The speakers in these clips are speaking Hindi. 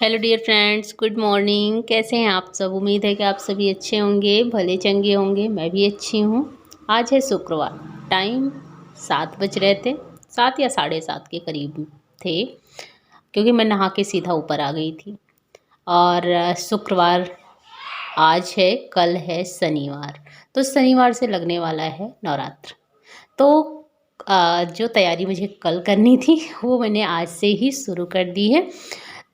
Hello dear friends, good morning. कैसे हैं आप सब? उम्मीद है कि आप सभी अच्छे होंगे, भले चंगे होंगे। मैं भी अच्छी हूँ। आज है शुक्रवार। टाइम 7 बज रहे थे, 7 या 7:30 के करीब थे, क्योंकि मैं नहा के सीधा ऊपर आ गई थी। और शुक्रवार आज है, कल है शनिवार। तो शनिवार से लगने वाला है नवरात्र। तो जो तैयारी मुझे कल करनी थी वो मैंने आज से ही शुरू कर दी है।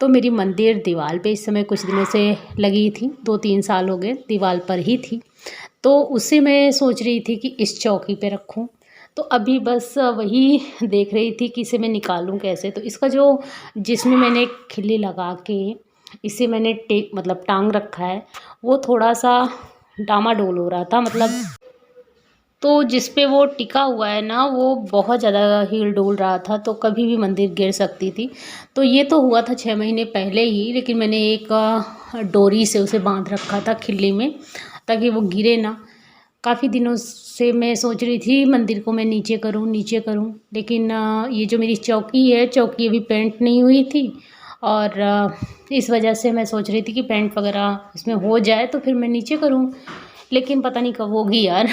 तो मेरी मंदिर दीवार पे इस समय कुछ दिनों से लगी थी, 2-3 साल हो गए दीवार पर ही थी। तो उसे मैं सोच रही थी कि इस चौकी पे रखूं। तो अभी बस वही देख रही थी कि इसे मैं निकालूं कैसे। तो इसका जो जिसमें मैंने खिल्ली लगा के इसे मैंने मतलब टांग रखा है, वो थोड़ा सा डामाडोल हो रहा था। मतलब तो जिस पे वो टिका हुआ है ना, वो बहुत ज़्यादा हिल डोल रहा था, तो कभी भी मंदिर गिर सकती थी। तो ये तो हुआ था 6 महीने पहले ही, लेकिन मैंने एक डोरी से उसे बांध रखा था खिल्ली में, ताकि वो गिरे ना। काफ़ी दिनों से मैं सोच रही थी मंदिर को मैं नीचे करूँ नीचे करूँ, लेकिन ये जो मेरी चौकी है, चौकी अभी पेंट नहीं हुई थी। और इस वजह से मैं सोच रही थी कि पेंट वगैरह इसमें हो जाए तो फिर मैं नीचे करूँ, लेकिन पता नहीं कब होगी यार।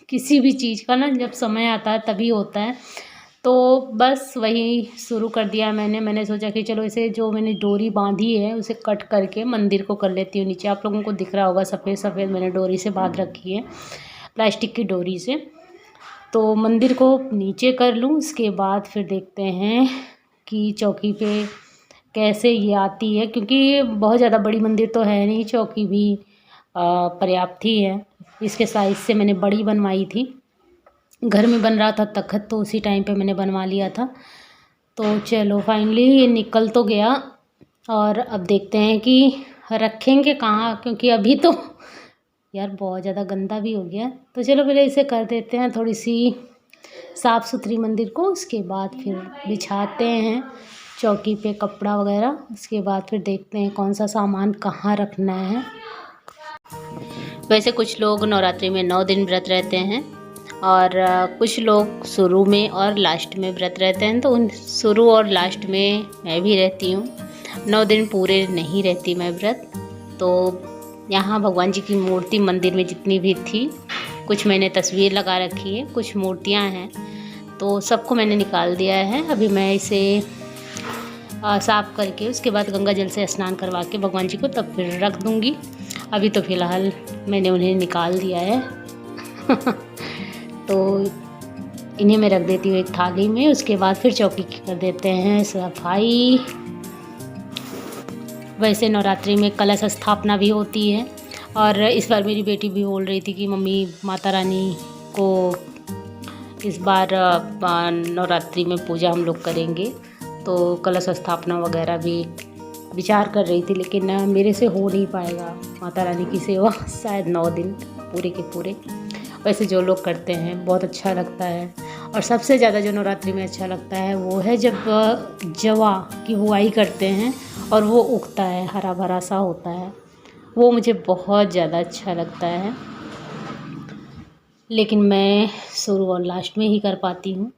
किसी भी चीज़ का ना जब समय आता है तभी होता है। तो बस वही शुरू कर दिया मैंने सोचा कि चलो इसे जो मैंने डोरी बांधी है उसे कट करके मंदिर को कर लेती हूँ नीचे। आप लोगों को दिख रहा होगा सफ़ेद सफ़ेद मैंने डोरी से बांध रखी है, प्लास्टिक की डोरी से। तो मंदिर को नीचे कर लूँ, उसके बाद फिर देखते हैं कि चौकी पे कैसे ये आती है, क्योंकि बहुत ज़्यादा बड़ी मंदिर तो है नहीं, चौकी भी पर्याप्त ही है। इसके साइज़ से मैंने बड़ी बनवाई थी। घर में बन रहा था तखत, तो उसी टाइम पे मैंने बनवा लिया था। तो चलो फाइनली ये निकल तो गया। और अब देखते हैं कि रखेंगे कहाँ, क्योंकि अभी तो यार बहुत ज़्यादा गंदा भी हो गया। तो चलो पहले इसे कर देते हैं थोड़ी सी साफ़ सुथरी मंदिर को, उसके बाद फिर बिछाते हैं चौकी पे कपड़ा वगैरह। उसके बाद फिर देखते हैं कौन सा सामान कहाँ रखना है। वैसे कुछ लोग नवरात्रि में 9 दिन व्रत रहते हैं, और कुछ लोग शुरू में और लास्ट में व्रत रहते हैं। तो उन शुरू और लास्ट में मैं भी रहती हूँ। 9 दिन पूरे नहीं रहती मैं व्रत। तो यहाँ भगवान जी की मूर्ति मंदिर में जितनी भी थी, कुछ मैंने तस्वीर लगा रखी है, कुछ मूर्तियाँ हैं, तो सबको मैंने निकाल दिया है। अभी मैं इसे साफ़ करके उसके बाद गंगा जल से स्नान करवा के भगवान जी को तब फिर रख दूँगी। अभी तो फ़िलहाल मैंने उन्हें निकाल दिया है। तो इन्हें मैं रख देती हूँ एक थाली में। उसके बाद फिर चौकी की कर देते हैं सफाई। वैसे नवरात्रि में कलश स्थापना भी होती है, और इस बार मेरी बेटी भी बोल रही थी कि मम्मी माता रानी को इस बार नवरात्रि में पूजा हम लोग करेंगे। तो कलश स्थापना वगैरह भी विचार कर रही थी, लेकिन मेरे से हो नहीं पाएगा माता रानी की सेवा शायद 9 दिन पूरे के पूरे। वैसे जो लोग करते हैं बहुत अच्छा लगता है। और सबसे ज़्यादा जो नवरात्रि में अच्छा लगता है वो है जब जवा की बुआई करते हैं और वो उगता है, हरा भरा सा होता है, वो मुझे बहुत ज़्यादा अच्छा लगता है। लेकिन मैं शुरू और लास्ट में ही कर पाती हूँ,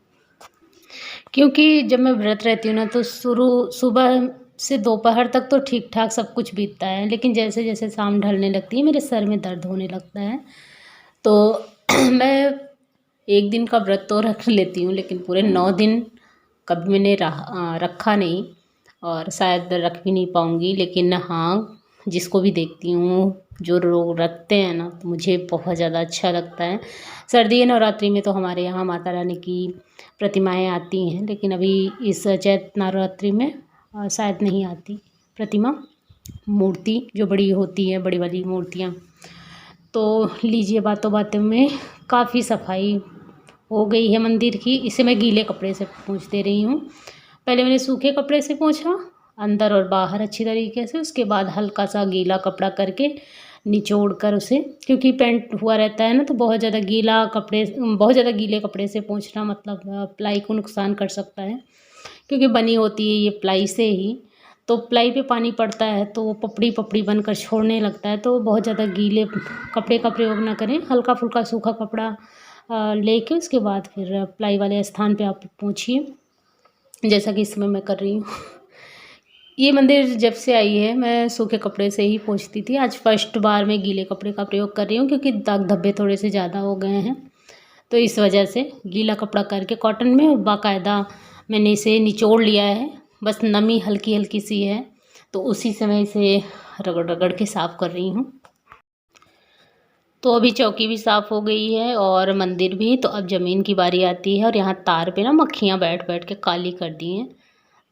क्योंकि जब मैं व्रत रहती हूँ ना तो सुबह से दोपहर तक तो ठीक ठाक सब कुछ बीतता है, लेकिन जैसे जैसे शाम ढलने लगती है मेरे सर में दर्द होने लगता है। तो मैं एक दिन का व्रत तो रख लेती हूँ, लेकिन पूरे 9 दिन कभी मैंने रखा नहीं, और शायद रख भी नहीं पाऊँगी। लेकिन हाँ, जिसको भी देखती हूँ जो लोग रखते हैं ना, तो मुझे बहुत ज़्यादा अच्छा लगता है। सर्दी नवरात्रि में तो हमारे यहाँ माता रानी की प्रतिमाएं आती हैं, लेकिन अभी इस चैत्र नवरात्रि में शायद नहीं आती प्रतिमा, मूर्ति जो बड़ी होती है, बड़ी वाली मूर्तियाँ। तो लीजिए, बातों बातों में काफ़ी सफाई हो गई है मंदिर की। इसे मैं गीले कपड़े से पोंछ दे रही हूँ। पहले मैंने सूखे कपड़े से पोंछा अंदर और बाहर अच्छी तरीके से, उसके बाद हल्का सा गीला कपड़ा करके निचोड़ कर उसे, क्योंकि पेंट हुआ रहता है ना, तो बहुत ज़्यादा गीले कपड़े से पोंछना मतलब प्लाई को नुकसान कर सकता है, क्योंकि बनी होती है ये प्लाई से ही। तो प्लाई पे पानी पड़ता है तो वो पपड़ी पपड़ी बनकर छोड़ने लगता है। तो बहुत ज़्यादा गीले कपड़े का प्रयोग ना करें, हल्का फुल्का सूखा कपड़ा लेके उसके बाद फिर प्लाई वाले स्थान पे आप पोंछिए, जैसा कि इसमें मैं कर रही हूँ। ये मंदिर जब से आई है मैं सूखे कपड़े से ही पोंछती थी। आज फर्स्ट बार मैं गीले कपड़े का प्रयोग कर रही हूँ क्योंकि दाग धब्बे थोड़े से ज़्यादा हो गए हैं, तो इस वजह से गीला कपड़ा करके कॉटन में बाकायदा मैंने इसे निचोड़ लिया है। बस नमी हल्की हल्की सी है, तो उसी से मैं इसे रगड़ रगड़ के साफ़ कर रही हूँ। तो अभी चौकी भी साफ़ हो गई है और मंदिर भी। तो अब ज़मीन की बारी आती है और यहाँ तार पे ना मक्खियाँ बैठ बैठ के काली कर दी हैं,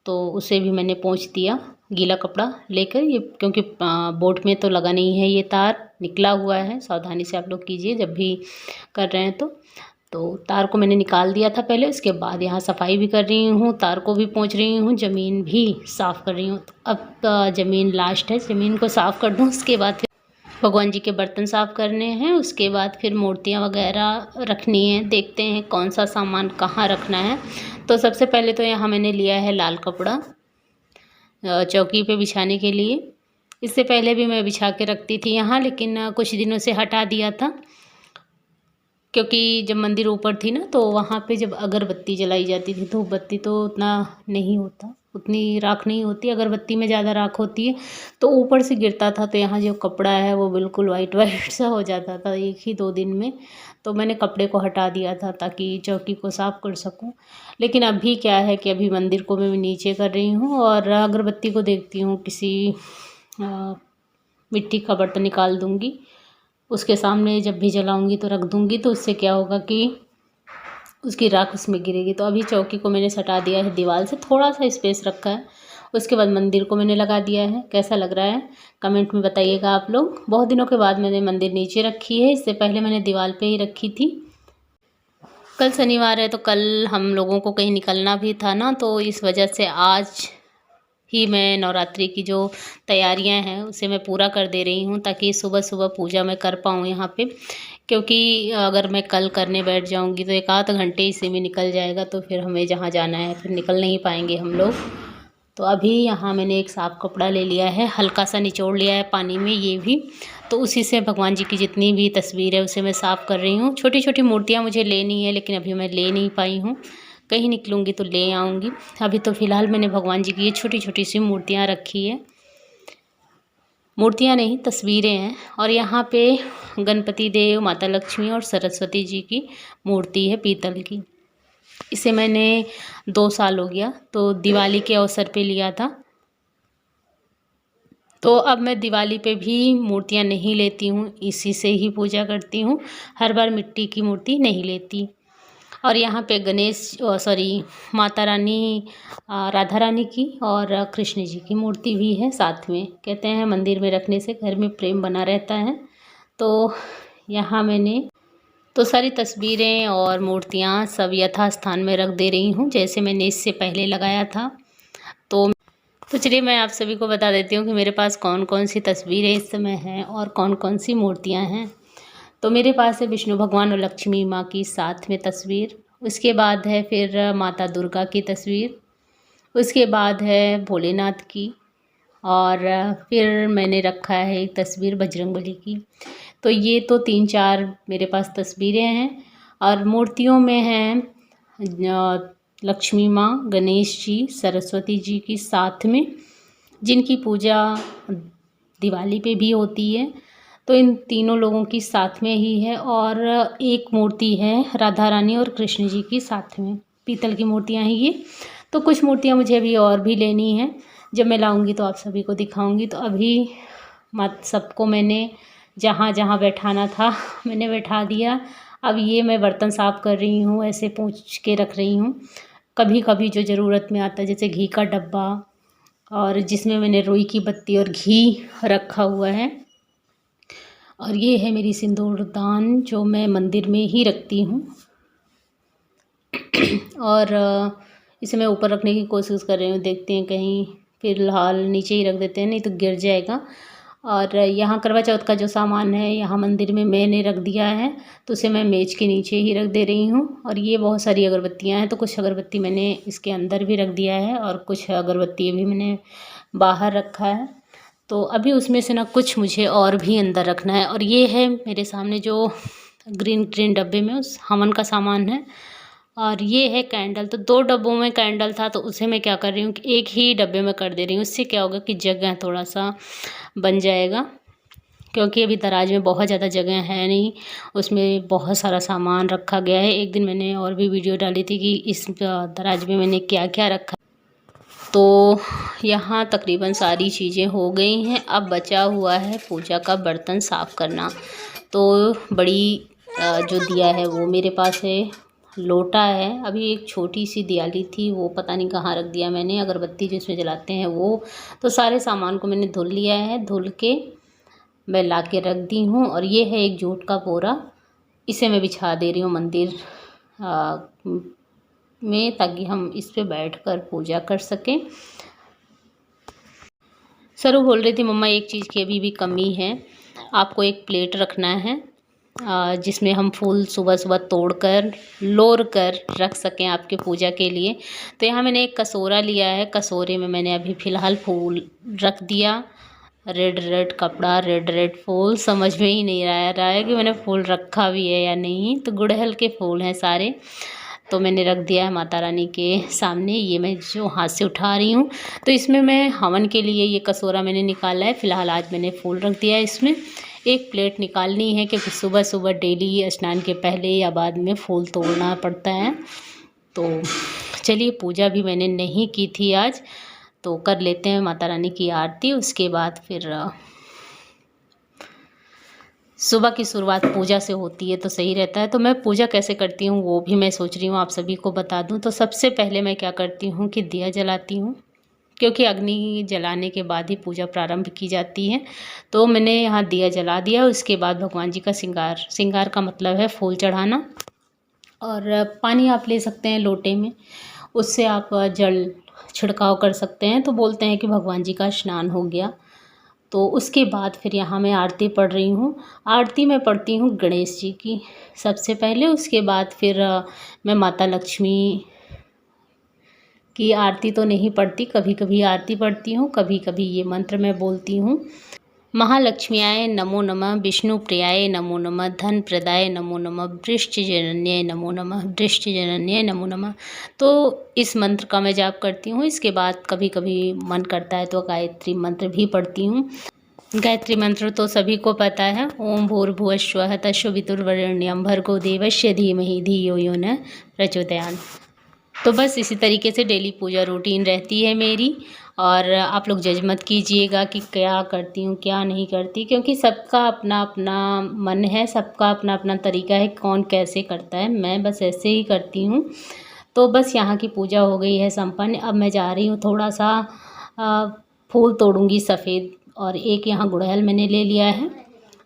तो उसे भी मैंने पोंछ दिया गीला कपड़ा लेकर। ये क्योंकि बोट में तो लगा नहीं है, ये तार निकला हुआ है। सावधानी से आप लोग कीजिए जब भी कर रहे हैं तो तार को मैंने निकाल दिया था पहले। उसके बाद यहाँ सफाई भी कर रही हूँ, तार को भी पोंछ रही हूँ, ज़मीन भी साफ़ कर रही हूँ। तो अब ज़मीन लास्ट है, ज़मीन को साफ़ कर दूँ। उसके बाद फिर भगवान जी के बर्तन साफ़ करने हैं, उसके बाद फिर मूर्तियाँ वगैरह रखनी है। देखते हैं कौन सा सामान कहाँ रखना है। तो सबसे पहले तो यहाँ मैंने लिया है लाल कपड़ा चौकी पे बिछाने के लिए। इससे पहले भी मैं बिछा के रखती थी यहाँ, लेकिन कुछ दिनों से हटा दिया था क्योंकि जब मंदिर ऊपर थी ना, तो वहाँ पे जब अगरबत्ती जलाई जाती थी, धूप बत्ती, तो उतना नहीं होता, उतनी राख नहीं होती। अगरबत्ती में ज़्यादा राख होती है तो ऊपर से गिरता था, तो यहाँ जो कपड़ा है वो बिल्कुल वाइट वाइट सा हो जाता था 1 ही 2 दिन में। तो मैंने कपड़े को हटा दिया था ताकि चौकी को साफ़ कर सकूं। लेकिन अभी क्या है कि अभी मंदिर को मैं नीचे कर रही हूँ और अगरबत्ती को देखती हूँ किसी मिट्टी का बर्तन निकाल दूँगी, उसके सामने जब भी जलाऊंगी तो रख दूँगी, तो उससे क्या होगा कि उसकी राख उसमें गिरेगी। तो अभी चौकी को मैंने सटा दिया है दीवार से, थोड़ा सा स्पेस रखा है। उसके बाद मंदिर को मैंने लगा दिया है। कैसा लग रहा है कमेंट में बताइएगा आप लोग। बहुत दिनों के बाद मैंने मंदिर नीचे रखी है, इससे पहले मैंने दीवार पे ही रखी थी। कल शनिवार है तो कल हम लोगों को कहीं निकलना भी था ना, तो इस वजह से आज ही मैं नवरात्रि की जो तैयारियां हैं उसे मैं पूरा कर दे रही हूँ, ताकि सुबह सुबह पूजा मैं कर पाऊँ यहाँ पे। क्योंकि अगर मैं कल करने बैठ जाऊँगी तो 1 आध घंटे इसी में निकल जाएगा, तो फिर हमें जहाँ जाना है फिर निकल नहीं पाएंगे हम लोग। तो अभी यहाँ मैंने एक साफ़ कपड़ा ले लिया है, हल्का सा निचोड़ लिया है पानी में ये भी। तो उसी से भगवान जी की जितनी भी तस्वीर है उसे मैं साफ़ कर रही हूँ। छोटी छोटी मूर्तियाँ मुझे लेनी है, लेकिन अभी मैं ले नहीं पाई हूँ, कहीं निकलूँगी तो ले आऊँगी। अभी तो फ़िलहाल मैंने भगवान जी की ये छोटी छोटी सी मूर्तियाँ रखी है, मूर्तियाँ नहीं तस्वीरें हैं। और यहाँ पे गणपति देव, माता लक्ष्मी और सरस्वती जी की मूर्ति है पीतल की। इसे मैंने 2 साल हो गया, तो दिवाली के अवसर पे लिया था। तो अब मैं दिवाली पे भी मूर्तियाँ नहीं लेती हूँ, इसी से ही पूजा करती हूँ। हर बार मिट्टी की मूर्ति नहीं लेती। और यहाँ पे माता रानी, राधा रानी की और कृष्ण जी की मूर्ति भी है साथ में। कहते हैं मंदिर में रखने से घर में प्रेम बना रहता है। तो यहाँ मैंने तो सारी तस्वीरें और मूर्तियाँ सब यथास्थान में रख दे रही हूँ, जैसे मैंने इससे पहले लगाया था। तो चलिए मैं आप सभी को बता देती हूँ कि मेरे पास कौन कौन सी तस्वीरें इस समय हैं और कौन कौन सी मूर्तियाँ हैं। तो मेरे पास है विष्णु भगवान और लक्ष्मी माँ की साथ में तस्वीर। उसके बाद है फिर माता दुर्गा की तस्वीर। उसके बाद है भोलेनाथ की। और फिर मैंने रखा है एक तस्वीर बजरंगबली की। तो ये तो 3-4 मेरे पास तस्वीरें हैं। और मूर्तियों में हैं लक्ष्मी माँ, गणेश जी, सरस्वती जी की साथ में, जिनकी पूजा दिवाली पे भी होती है। तो इन तीनों लोगों की साथ में ही है। और एक मूर्ति है राधा रानी और कृष्ण जी की साथ में, पीतल की मूर्तियाँ हैं ये। तो कुछ मूर्तियाँ मुझे अभी और भी लेनी हैं, जब मैं लाऊंगी तो आप सभी को दिखाऊंगी। तो अभी सबको मैंने जहाँ जहाँ बैठाना था मैंने बैठा दिया। अब ये मैं बर्तन साफ़ कर रही हूँ, ऐसे पोंछ के रख रही हूँ। कभी कभी जो ज़रूरत में आता है, जैसे घी का डब्बा, और जिसमें मैंने रुई की बत्ती और घी रखा हुआ है। और ये है मेरी सिंदूरदान, जो मैं मंदिर में ही रखती हूँ। और इसे मैं ऊपर रखने की कोशिश कर रही हूँ, देखते हैं कहीं फ़िलहाल नीचे ही रख देते हैं, नहीं तो गिर जाएगा। और यहाँ करवा चौथ का जो सामान है यहाँ मंदिर में मैंने रख दिया है, तो उसे मैं मेज़ के नीचे ही रख दे रही हूँ। और ये बहुत सारी अगरबत्तियाँ हैं, तो कुछ अगरबत्ती मैंने इसके अंदर भी रख दिया है और कुछ अगरबत्ती भी मैंने बाहर रखा है। तो अभी उसमें से ना कुछ मुझे और भी अंदर रखना है। और ये है मेरे सामने जो ग्रीन ग्रीन डब्बे में उस हवन का सामान है, और ये है कैंडल, तो 2 डब्बों में कैंडल था, तो उसे मैं क्या कर रही हूँ कि एक ही डब्बे में कर दे रही हूँ। इससे क्या होगा कि जगह थोड़ा-सा बन जाएगा, क्योंकि अभी दराज में बहुत ज़्यादा जगह है नहीं, उसमें बहुत सारा सामान रखा गया है। एक दिन मैंने और भी वीडियो डाली थी कि इस दराज में मैंने क्या-क्या रखा। तो यहाँ तकरीबन सारी चीज़ें हो गई हैं, अब बचा हुआ है पूजा का बर्तन साफ़ करना। तो बड़ी जो दिया है वो मेरे पास है, लोटा है, अभी एक छोटी सी दियाली थी वो पता नहीं कहाँ रख दिया मैंने, अगरबत्ती जिसमें जलाते हैं वो। तो सारे सामान को मैंने धुल लिया है, धुल के मैं ला के रख दी हूँ। और ये है एक जूट का बोरा, इसे मैं बिछा दे रही हूँ मंदिर में, ताकि हम इस पे बैठकर पूजा कर सकें। सरू बोल रही थी मम्मा एक चीज़ की अभी भी कमी है, आपको एक प्लेट रखना है जिसमें हम फूल सुबह सुबह तोड़कर लोर कर रख सकें आपके पूजा के लिए। तो यहाँ मैंने एक कसोरा लिया है, कसोरे में मैंने अभी फ़िलहाल फूल रख दिया। रेड रेड कपड़ा, रेड रेड फूल, समझ में ही नहीं आ रहा है कि मैंने फूल रखा भी है या नहीं। तो गुड़हल के फूल हैं सारे, तो मैंने रख दिया है माता रानी के सामने। ये मैं जो हाथ से उठा रही हूँ, तो इसमें मैं हवन के लिए ये कसोरा मैंने निकाला है। फ़िलहाल आज मैंने फूल रख दिया है इसमें। एक प्लेट निकालनी है, क्योंकि सुबह सुबह डेली स्नान के पहले या बाद में फूल तोड़ना पड़ता है। तो चलिए, पूजा भी मैंने नहीं की थी आज, तो कर लेते हैं माता रानी की आरती। उसके बाद फिर सुबह की शुरुआत पूजा से होती है तो सही रहता है। तो मैं पूजा कैसे करती हूँ वो भी मैं सोच रही हूँ आप सभी को बता दूँ। तो सबसे पहले मैं क्या करती हूँ कि दिया जलाती हूँ, क्योंकि अग्नि जलाने के बाद ही पूजा प्रारंभ की जाती है। तो मैंने यहाँ दिया जला दिया। उसके बाद भगवान जी का श्रृंगार का मतलब है फूल चढ़ाना। और पानी आप ले सकते हैं लोटे में, उससे आप जल छिड़काव कर सकते हैं। तो बोलते हैं कि भगवान जी का स्नान हो गया। तो उसके बाद फिर यहाँ मैं आरती पढ़ रही हूँ। आरती मैं पढ़ती हूँ गणेश जी की सबसे पहले, उसके बाद फिर मैं माता लक्ष्मी की आरती तो नहीं पढ़ती, कभी कभी आरती पढ़ती हूँ, कभी कभी ये मंत्र मैं बोलती हूँ। महालक्ष्म्याय नमो नमः, विष्णु प्रियाय नमो नमः, धन प्रदाय नमो नमः, वृश्च जनन्याय नमो नमः, वृश्च जनन्याय नमो नमः। तो इस मंत्र का मैं जाप करती हूँ। इसके बाद कभी कभी मन करता है तो गायत्री मंत्र भी पढ़ती हूँ। गायत्री मंत्र तो सभी को पता है, ओम भूर्भुवः स्वः तत्सवितुर्वरेण्यं भर्गो देवस्य धीमहि धियो यो न प्रचोदयात्। तो बस इसी तरीके से डेली पूजा रूटीन रहती है मेरी। और आप लोग जज मत कीजिएगा कि क्या करती हूँ क्या नहीं करती, क्योंकि सबका अपना अपना मन है, सबका अपना अपना तरीका है, कौन कैसे करता है। मैं बस ऐसे ही करती हूँ। तो बस यहाँ की पूजा हो गई है संपन्न। अब मैं जा रही हूँ, थोड़ा सा फूल तोड़ूंगी सफ़ेद, और एक यहाँ गुड़हल मैंने ले लिया है।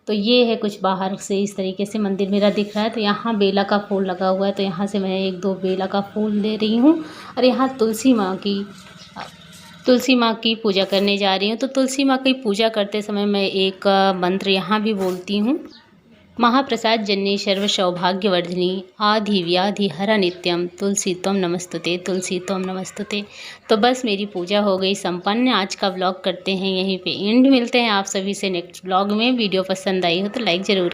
तो ये है कुछ बाहर से इस तरीके से मंदिर मेरा दिख रहा है। तो यहाँ बेला का फूल लगा हुआ है, तो यहाँ से मैं 1-2 बेला का फूल ले रही हूँ। और यहाँ तुलसी माँ की पूजा करने जा रही हूँ। तो तुलसी माँ की पूजा करते समय मैं एक मंत्र यहाँ भी बोलती हूँ। महाप्रसाद जन्य सर्व सौभाग्यवर्धिनी आधि व्याधि हरा नित्यम तुलसी त्वं नमस्तुते, तुलसी त्वं नमस्तुते। तो बस मेरी पूजा हो गई संपन्न। आज का व्लॉग करते हैं यहीं पे एंड। मिलते हैं आप सभी से नेक्स्ट व्लॉग में। वीडियो पसंद आई हो तो लाइक ज़रूर।